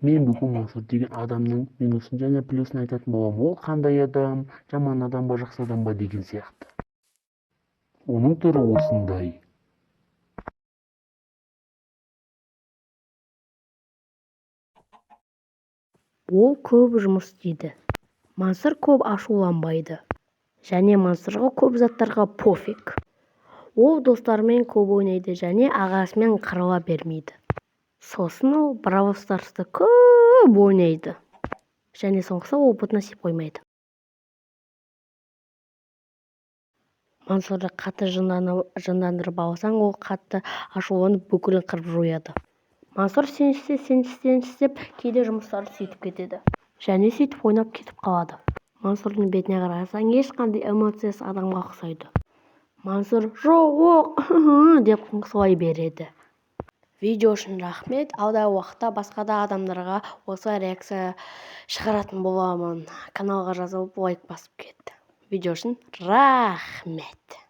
Мен бүгүн Мансур деген адамдын минусун жана плюсун айтатын болом. Ол кандай адам, жаман адамбы, жакшы адамбы деген сыяктуу. Онун туру ушундай. Ол көп жұмыс істейді. Мансур көп ашуланбайды. Және Мансурға көп заттарға пофиг. Ол достарымен көп ойнайды және ағасымен қырыла бермейді. Сосын ол Brawl Stars'ты көп ойнайды. Және соңғысы опыт насип қоймайды. Мансурды қатты жындандырып алсаң, ол қатты ашуланып бүкілін қырып жояды. Мансур сенсіз кейде жұмыстарды сөйтіп кетеді. Және сөйтіп ойнап кетіп қалады. Мансурдың бетіне қарасаң, ешқандай эмоциясыз адамға ұқсайды. Мансур жоқ деп қыңсылай береді. Видео үшін рахмет. Алдағы уақытта басқа да адамдарға осылай реакция шығаратын боламын. Каналға жазылып лайк басып кет. Видео үшін рахмет.